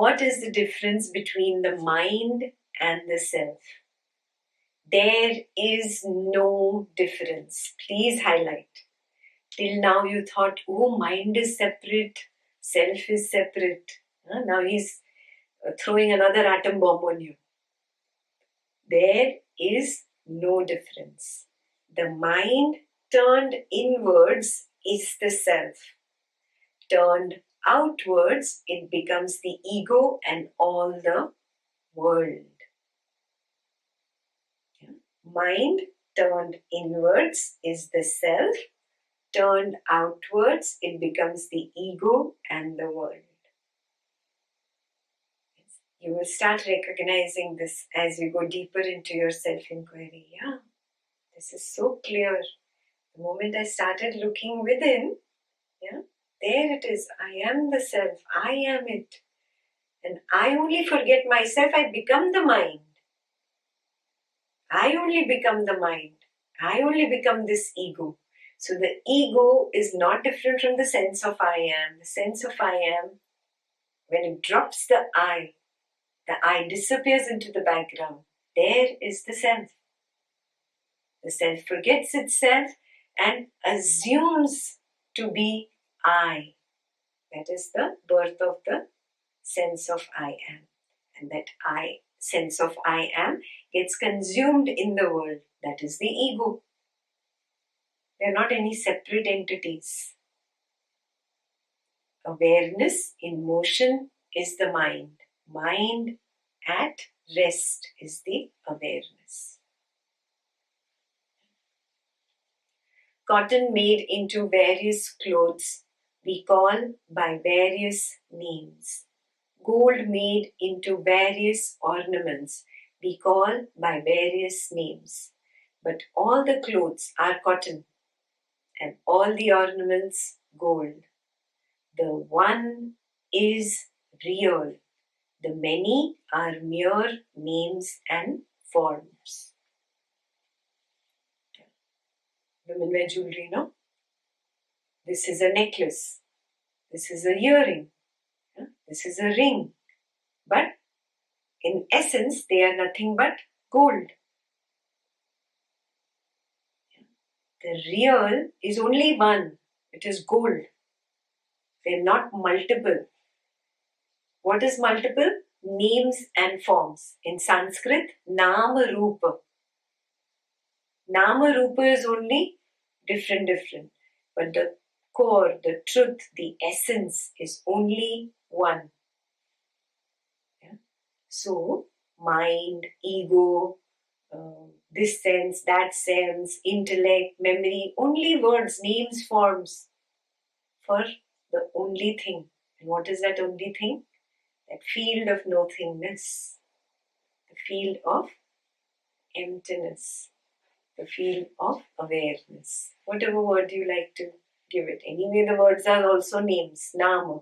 what is the difference between the mind and the self? There is no difference. Please highlight. Till now you thought, oh, mind is separate, self is separate. Now he's throwing another atom bomb on you. There is no difference. The mind turned inwards is the self. Turned outwards, it becomes the ego and all the world. Mind turned inwards is the self. Turned outwards, it becomes the ego and the world. You will start recognizing this as you go deeper into your self-inquiry. Yeah, this is so clear. The moment I started looking within, there it is. I am the self. I am it. And I only forget myself. I become the mind. I only become the mind. I only become this ego. So the ego is not different from the sense of I am. The sense of I am, when it drops the I disappears into the background. There is the self. The self forgets itself and assumes to be I. That is the birth of the sense of I am. And that sense of I am gets consumed in the world. That is the ego. They are not any separate entities. Awareness in motion is the mind. Mind at rest is the awareness. Cotton made into various clothes we call by various names. Gold made into various ornaments we call by various names. But all the clothes are cotton and all the ornaments gold. The one is real. The many are mere names and forms. Women wear jewelry, no? This is a necklace. This is a earring. This is a ring. But in essence, they are nothing but gold. The real is only one. It is gold. They are not multiple. What is multiple? Names and forms. In Sanskrit, Nama Rupa. Nama Rupa is only different. But the core, the truth, the essence is only one. So, mind, ego, this sense, that sense, intellect, memory, only words, names, forms for the only thing. And what is that only thing? That field of nothingness, the field of emptiness, the field of awareness. Whatever word you like to give it. Anyway, the words are also names, nama.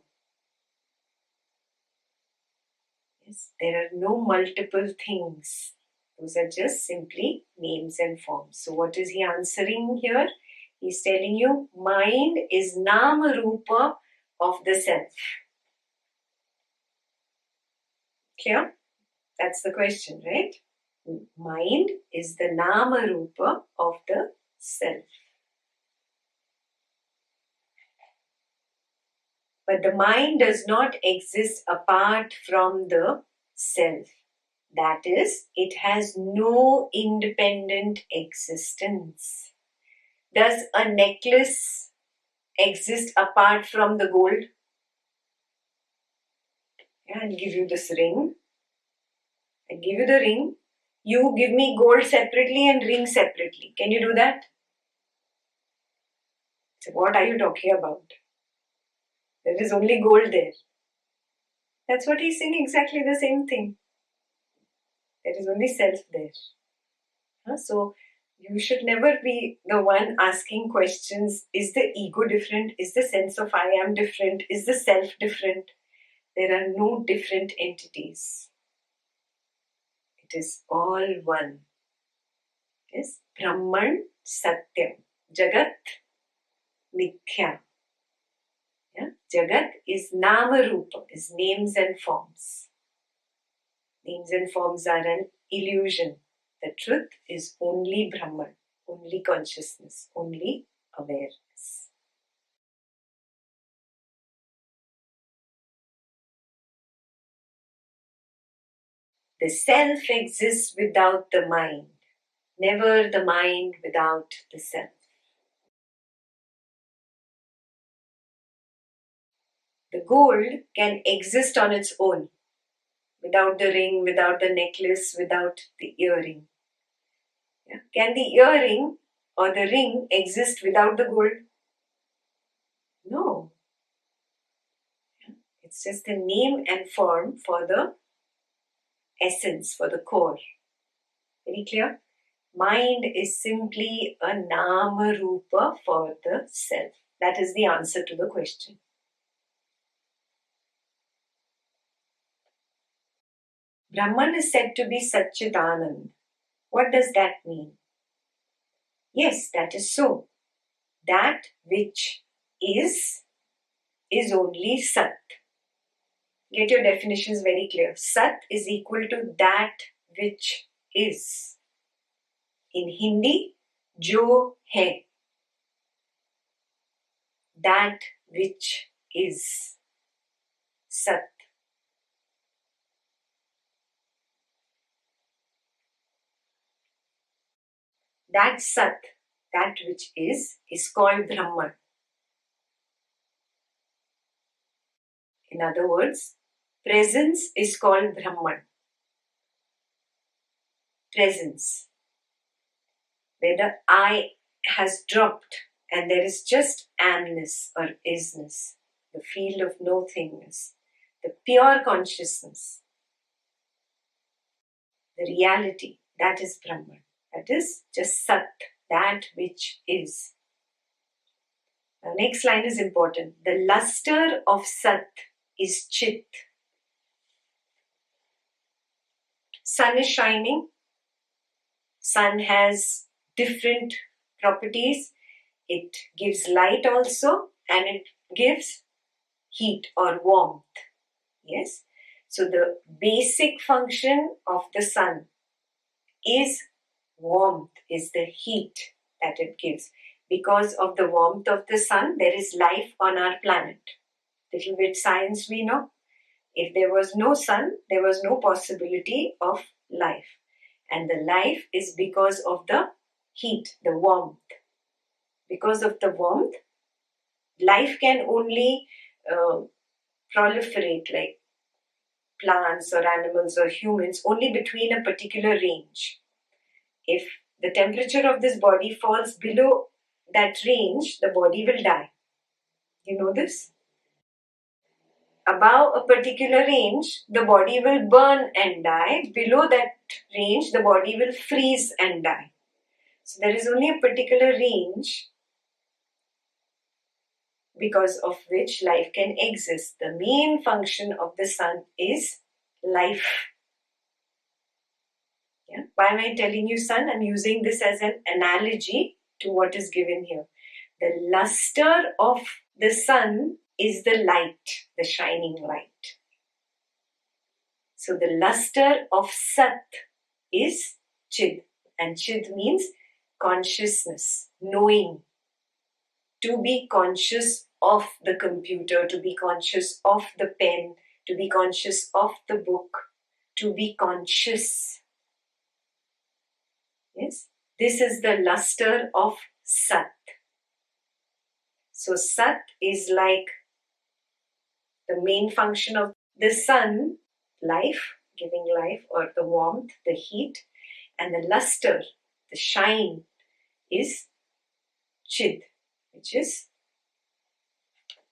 Yes, there are no multiple things. Those are just simply names and forms. So what is he answering here? He's telling you, mind is nama rupa of the self. Clear? That's the question, right? Mind is the nama rupa of the self. But the mind does not exist apart from the self. That is, it has no independent existence. Does a necklace exist apart from the gold? I'll give you this ring. I give you the ring. You give me gold separately and ring separately. Can you do that? So what are you talking about? There is only gold there. That's what he's saying, exactly the same thing. There is only self there. So you should never be the one asking questions. Is the ego different? Is the sense of I am different? Is the self different? There are no different entities. It is all one. Yes? Brahman Satyam. Jagat Mithya. Yeah? Jagat is Nama Rupa, is names and forms. Names and forms are an illusion. The truth is only Brahman, only consciousness, only awareness. The self exists without the mind, never the mind without the self. The gold can exist on its own, without the ring, without the necklace, without the earring. Yeah? Can the earring or the ring exist without the gold? No. It's just a name and form for the essence, for the core. Very clear? Mind is simply a Nama Rupa for the self. That is the answer to the question. Brahman is said to be Sachidananda. What does that mean? Yes, that is so. That which is only Sat. Get your definitions very clear. Sat is equal to that which is. In Hindi, jo hai. That which is. Sat. That Sat, that which is called Brahman. In other words, presence is called Brahman. Presence. Where the I has dropped and there is just amness or isness, the field of no thingness, the pure consciousness, the reality, that is Brahman. That is just Sat, that which is. The next line is important. The luster of Sat is Chit. Sun is shining. Sun has different properties. It gives light also and it gives heat or warmth. Yes. So the basic function of the sun is warmth, is the heat that it gives. Because of the warmth of the sun, there is life on our planet. Little bit science we know. If there was no sun, there was no possibility of life. And the life is because of the heat, the warmth. Because of the warmth, life can only proliferate, like plants or animals or humans, only between a particular range. If the temperature of this body falls below that range, the body will die. You know this? Above a particular range, the body will burn and die. Below that range, the body will freeze and die. So there is only a particular range because of which life can exist. The main function of the sun is life. Yeah? Why am I telling you sun? I'm using this as an analogy to what is given here. The luster of the sun is the light, the shining light. So the luster of Sat is Chid. And Chid means consciousness, knowing. To be conscious of the computer, to be conscious of the pen, to be conscious of the book, to be conscious. Yes, this is the luster of Sat. So Sat is like the main function of the sun, life, giving life, or the warmth, the heat, and the luster, the shine, is Chid, which is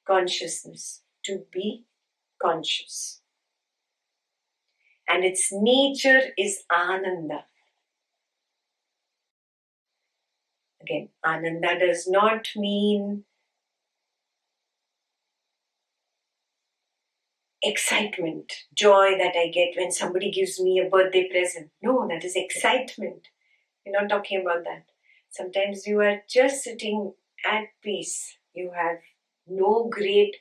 consciousness, to be conscious. And its nature is Ananda. Again, Ananda does not mean excitement, joy that I get when somebody gives me a birthday present. No, that is excitement. We're not talking about that. Sometimes you are just sitting at peace. You have no great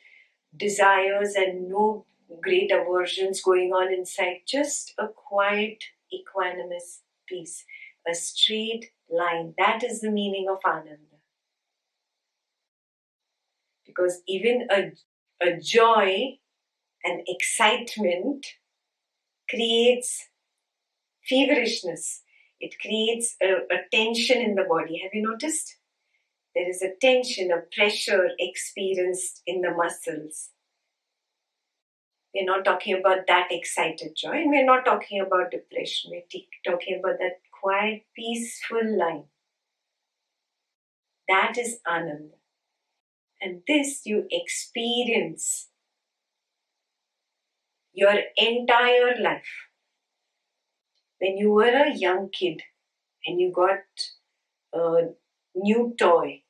desires and no great aversions going on inside. Just a quiet, equanimous peace. A straight line. That is the meaning of Ananda. Because even a joy and excitement creates feverishness. It creates a tension in the body. Have you noticed? There is a tension, a pressure experienced in the muscles. We're not talking about that excited joy, and we're not talking about depression. We're talking about that quiet, peaceful line. That is Ananda. And this you experience your entire life. When you were a young kid and you got a new toy,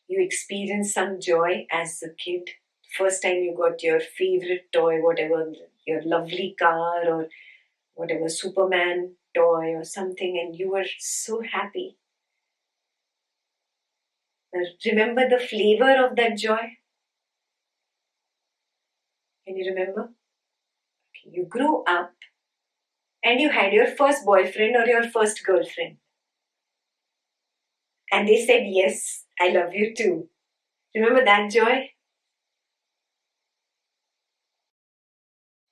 you experienced some joy as a kid. First time you got your favorite toy, whatever, your lovely car or whatever, Superman toy or something, and you were so happy. Remember the flavor of that joy? Can you remember? Okay, you grew up and you had your first boyfriend or your first girlfriend. And they said, yes, I love you too. Remember that joy?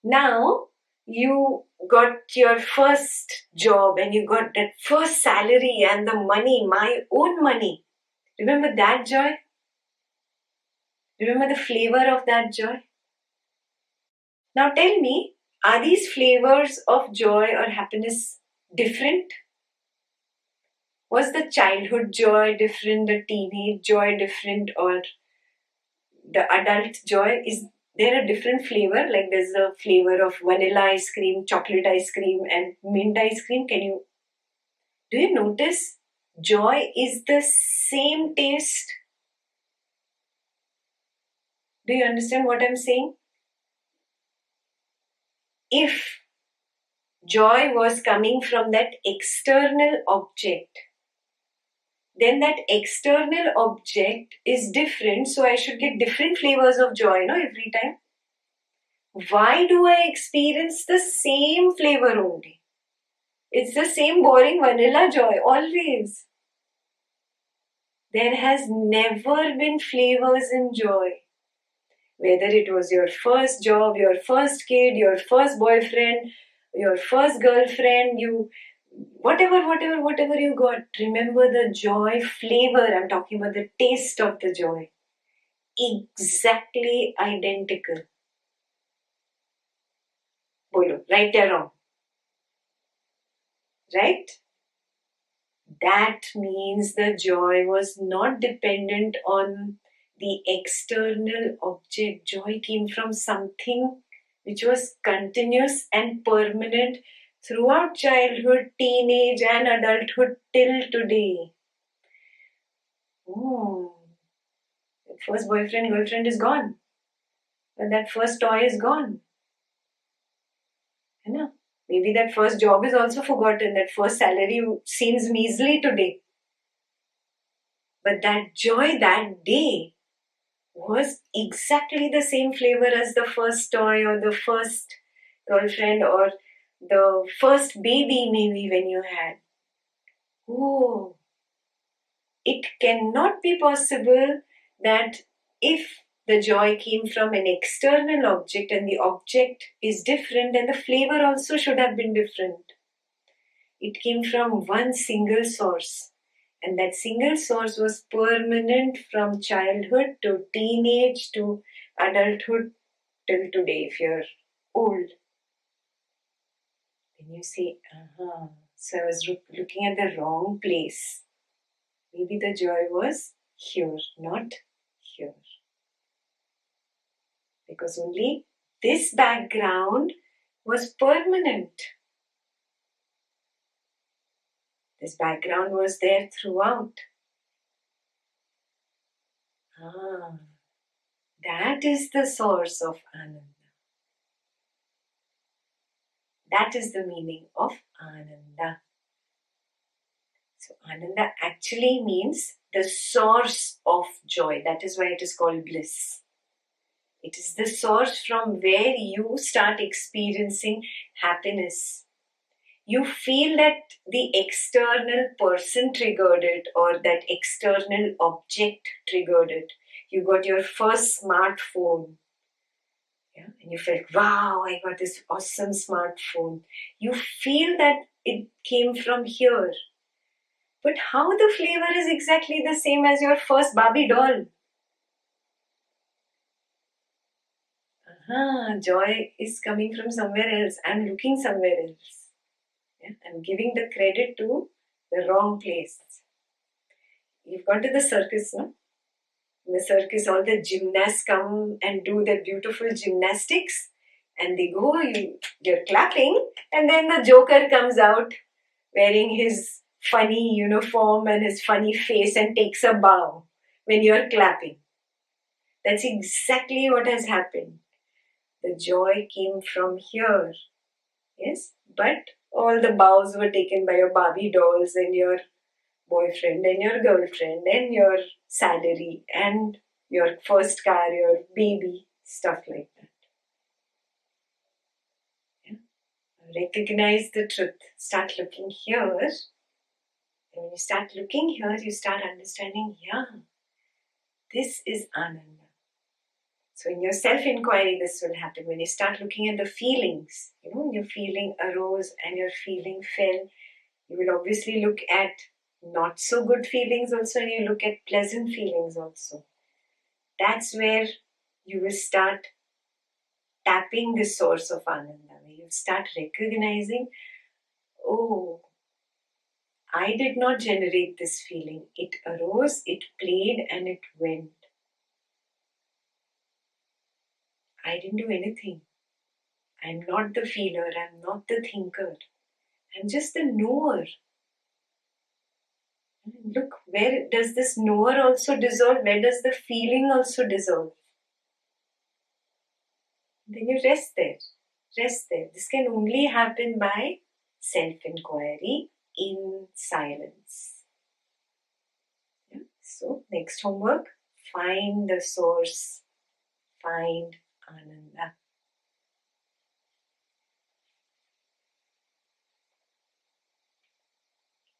Now you got your first job and you got that first salary and the money, my own money. Remember that joy? Remember the flavor of that joy? Now tell me, are these flavors of joy or happiness different? Was the childhood joy different, the teenage joy different, or the adult joy? Is there a different flavor? Like there's a flavor of vanilla ice cream, chocolate ice cream, and mint ice cream. Do you notice? Joy is the same taste. Do you understand what I'm saying? If joy was coming from that external object, then that external object is different, so I should get different flavors of joy, no, every time. Why do I experience the same flavor only? It's the same boring vanilla joy, always. There has never been flavors in joy. Whether it was your first job, your first kid, your first boyfriend, your first girlfriend, whatever you got, remember the joy flavor. I'm talking about the taste of the joy. Exactly identical. Bolo, right or wrong? Right? That means the joy was not dependent on the external object. Joy came from something which was continuous and permanent throughout childhood, teenage, and adulthood till today. Oh, that first boyfriend, girlfriend is gone. But that first toy is gone. You know? Maybe that first job is also forgotten. That first salary seems measly today. But that joy that day was exactly the same flavor as the first toy or the first girlfriend or the first baby maybe when you had. Oh, it cannot be possible that if the joy came from an external object and the object is different, then the flavor also should have been different. It came from one single source. And that single source was permanent from childhood to teenage to adulthood till today, if you're old. Then you say, so I was looking at the wrong place. Maybe the joy was here, not here. Because only this background was permanent. This background was there throughout. That is the source of Ananda. That is the meaning of Ananda. So Ananda actually means the source of joy. That is why it is called bliss. It is the source from where you start experiencing happiness. You feel that the external person triggered it, or that external object triggered it. You got your first smartphone. Yeah, and you felt, wow, I got this awesome smartphone. You feel that it came from here. But how the flavor is exactly the same as your first Barbie doll? Joy is coming from somewhere else. I'm looking somewhere else. Yeah? I'm giving the credit to the wrong place. You've gone to the circus, no? In the circus, all the gymnasts come and do their beautiful gymnastics, and they go, you're clapping, and then the Joker comes out wearing his funny uniform and his funny face and takes a bow when you're clapping. That's exactly what has happened. The joy came from here. Yes, but all the bows were taken by your Barbie dolls and your boyfriend and your girlfriend and your salary and your first car, your baby, stuff like that. Yeah? Recognize the truth. Start looking here. And when you start looking here, you start understanding, yeah, this is Ananda. So in your self-inquiry, this will happen. When you start looking at the feelings, your feeling arose and your feeling fell, you will obviously look at not so good feelings also, and you look at pleasant feelings also. That's where you will start tapping the source of Ananda. You'll start recognizing, oh, I did not generate this feeling. It arose, it played, and it went. I didn't do anything. I'm not the feeler, I'm not the thinker. I'm just the knower. Look, where does this knower also dissolve? Where does the feeling also dissolve? Then you rest there. Rest there. This can only happen by self-inquiry in silence. Yeah? So, next homework, find the source. Find Ananda.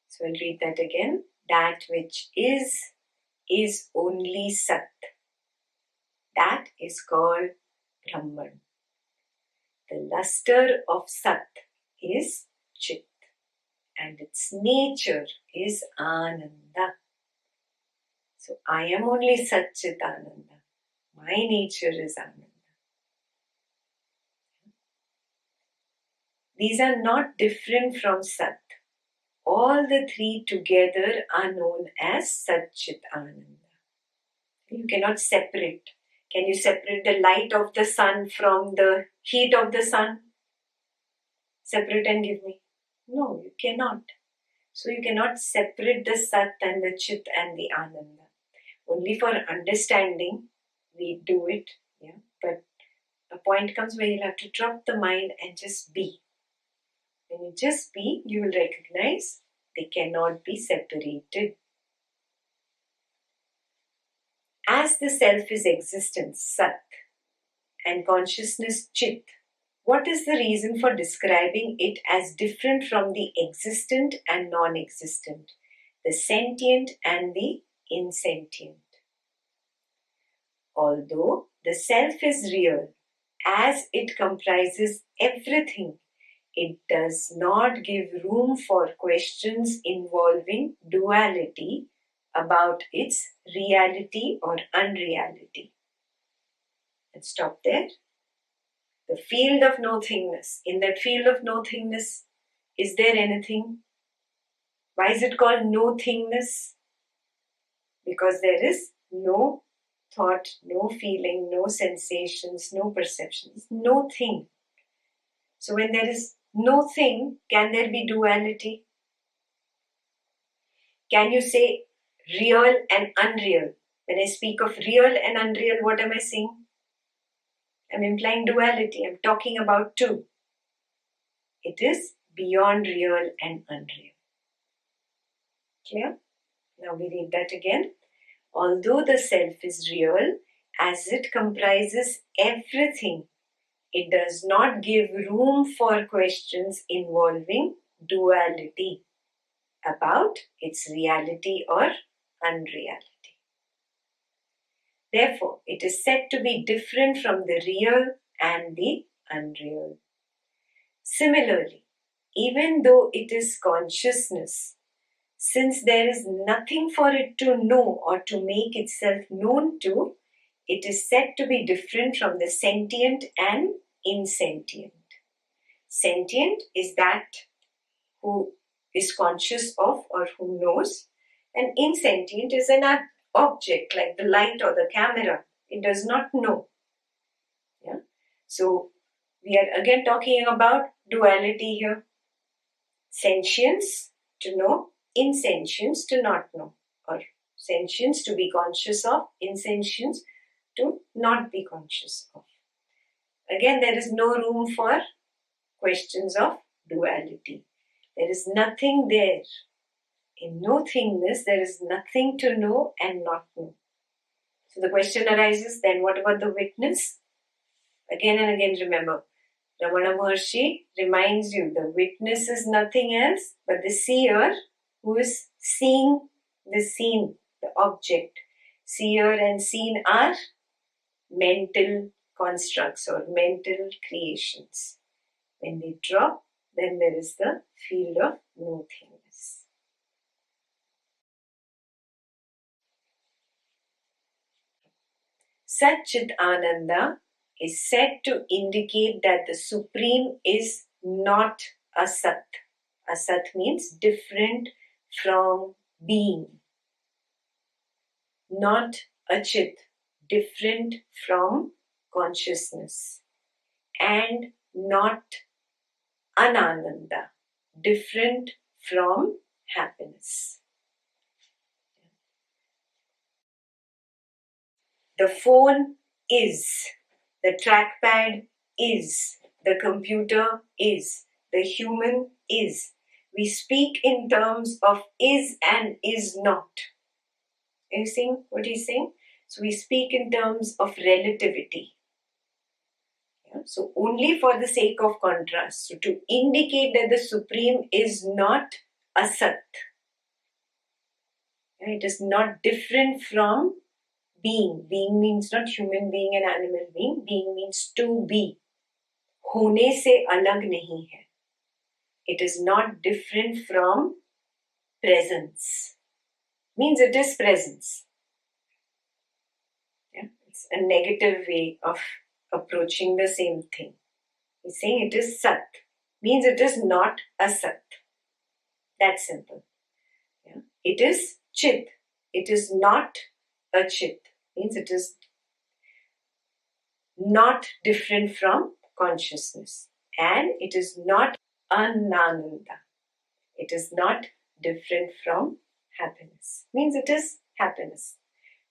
So, I'll read that again. That which is only Sat. That is called Brahman. The luster of Sat is Chit, and its nature is Ananda. So I am only Satchidananda. My nature is Ananda. These are not different from Sat. All the three together are known as Satchidananda. You cannot separate. Can you separate the light of the sun from the heat of the sun? Separate and give me. No, you cannot. So you cannot separate the Sat and the Chit and the Ananda. Only for understanding we do it. Yeah? But a point comes where you'll have to drop the mind and just be. When you just be, you will recognize they cannot be separated. As the self is existence, Sat, and consciousness, Chit, what is the reason for describing it as different from the existent and non-existent, the sentient and the insentient? Although the self is real, as it comprises everything, it does not give room for questions involving duality about its reality or unreality. Let's stop there. The field of nothingness. In that field of nothingness, is there anything? Why is it called nothingness? Because there is no thought, no feeling, no sensations, no perceptions, no thing. So when there is no thing, can there be duality? Can you say real and unreal? When I speak of real and unreal, what am I saying? I'm implying duality. I'm talking about two. It is beyond real and unreal. Clear? Now we read that again. Although the self is real, as it comprises everything. It does not give room for questions involving duality about its reality or unreality. Therefore, it is said to be different from the real and the unreal. Similarly, even though it is consciousness, since there is nothing for it to know or to make itself known to, it is said to be different from the sentient and insentient. Sentient is that who is conscious of or who knows, and insentient is an object like the light or the camera. It does not know. Yeah? So we are again talking about duality here. Sentience to know, insentience to not know, or sentience to be conscious of, insentience to not be conscious of. Again, there is no room for questions of duality. There is nothing there. In no thingness, there is nothing to know and not know. So the question arises, then what about the witness? Again and again remember, Ramana Maharshi reminds you the witness is nothing else but the seer who is seeing the scene, the object. Seer and seen are mental constructs or mental creations. When they drop, then there is the field of nothingness. Sachidananda is said to indicate that the Supreme is not Asat. Asat means different from being. Not Achit, different from consciousness. And not Anananda, different from happiness. The phone is, the trackpad is, the computer is, the human is. We speak in terms of is and is not. Are you seeing what he's saying? So we speak in terms of relativity. Yeah? So only for the sake of contrast. So to indicate that the Supreme is not Asat. It is not different from being. Being means not human being and animal being. Being means to be. होने से अलग नहीं है. It is not different from presence. Means it is presence. Yeah? It's a negative way of approaching the same thing. He's saying it is Sat. Means it is not a Sat. That's simple. Yeah? It is Chit. It is not a Chit. Means it is not different from consciousness. And it is not Anananda. It is not different from happiness. Means it is happiness.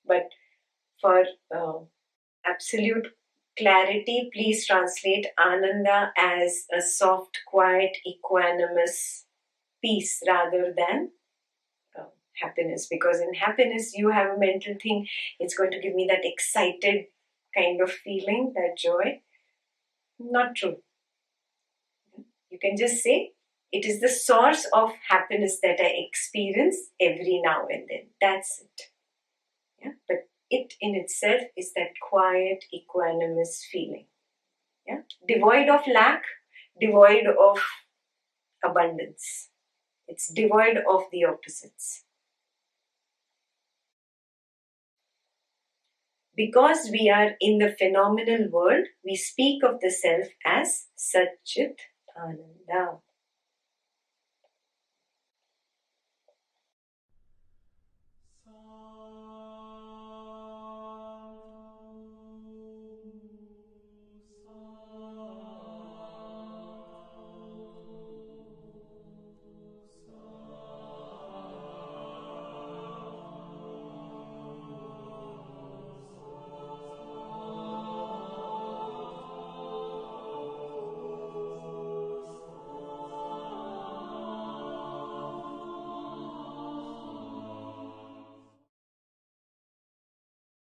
But for absolute clarity, please translate Ananda as a soft, quiet, equanimous peace rather than happiness. Because in happiness, you have a mental thing. It's going to give me that excited kind of feeling, that joy. Not true. You can just say, it is the source of happiness that I experience every now and then. That's it. Yeah? But it in itself is that quiet, equanimous feeling. Yeah? Devoid of lack, devoid of abundance. It's devoid of the opposites. Because we are in the phenomenal world, we speak of the self as Satchit Ananda.